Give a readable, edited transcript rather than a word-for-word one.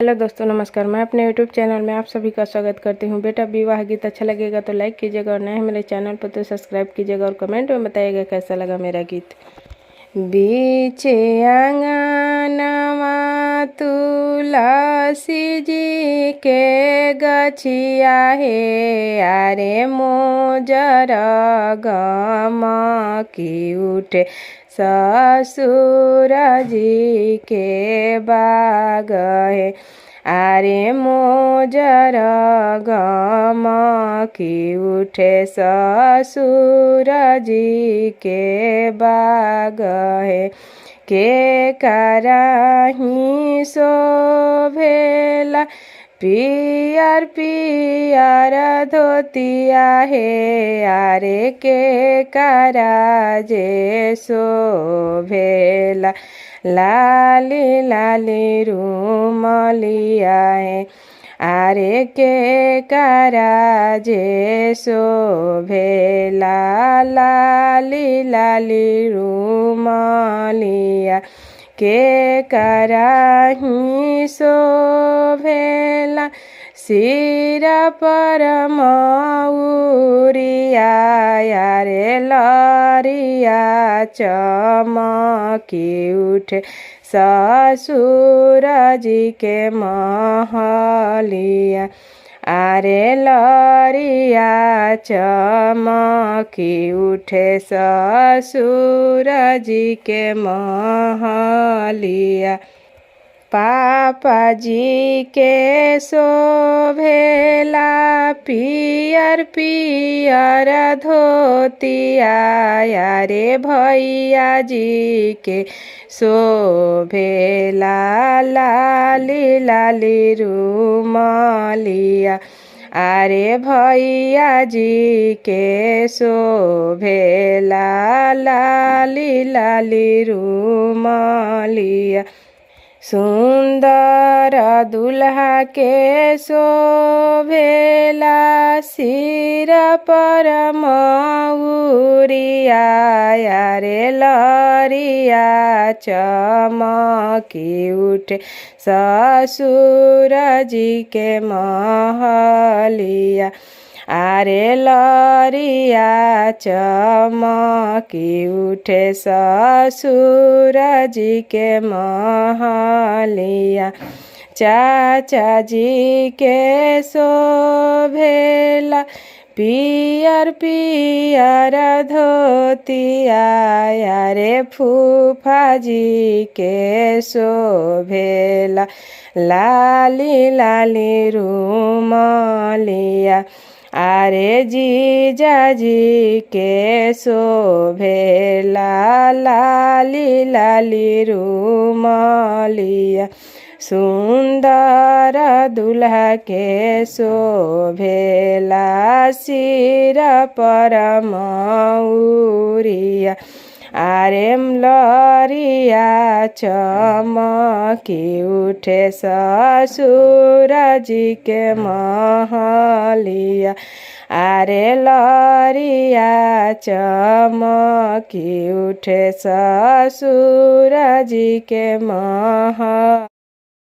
Hello दोस्तों, नमस्कार। मैं अपने यूट्यूब चैनल में आप सभी का स्वागत करती हूं। बेटा विवाह गीत अच्छा लगेगा तो लाइक कीजिएगा और नए हैं मेरे चैनल पर तो सब्सक्राइब कीजिएगा और कमेंट में बताइएगा कैसा लगा मेरा गीत। बीचे आंगनवा तुलसी जी के गछिया हे, आरे मोजर गम की उठे ससुर जी के बाग हे, आरे मोजर गम की उठे ससुर जी के बाग हे, के कराही शोभेला पियर पियर धोतिया हे, आरे के कराजे शोभेला लाली लाली रूमलिया हे, आरे के कराजे शोभेला लाली लाली रूमलिया, के कराही शोभेला सिर पर मऊरिया, आरे लरिया चमकी उठे ससुर जी के महलिया, आरे लरिया चमकी उठे ससुर जी के महलिया, पापा जी के शोभेला पियर पियर धोतिया, आरे भैया जी के शोभेला लाली लाली रूमलिया, आरे भैया जी के शोभेला लाली लाली रूमलिया, सुंदर दुल्हा के शोभेला सिर पर मऊरिया, आरे लरिया चमकी उठे ससुर जी के महलिया, आरे लरिया चमकी उठे ससुर जी के महलिया, चाचा जी के शोभेला पियर पियर धोतिया, आरे फूफा जी के शोभेला लाली लाली रूमलिया, आरे जीजा जी के शोभेला लाली लाली रूमलिया, सुंदर दुल्हा के शोभेला सिर पर मऊरिया, आरे लरिया चमकी उठे ससुर जी के महलिया, आरे लरिया चमकी उठे ससुर जी के मह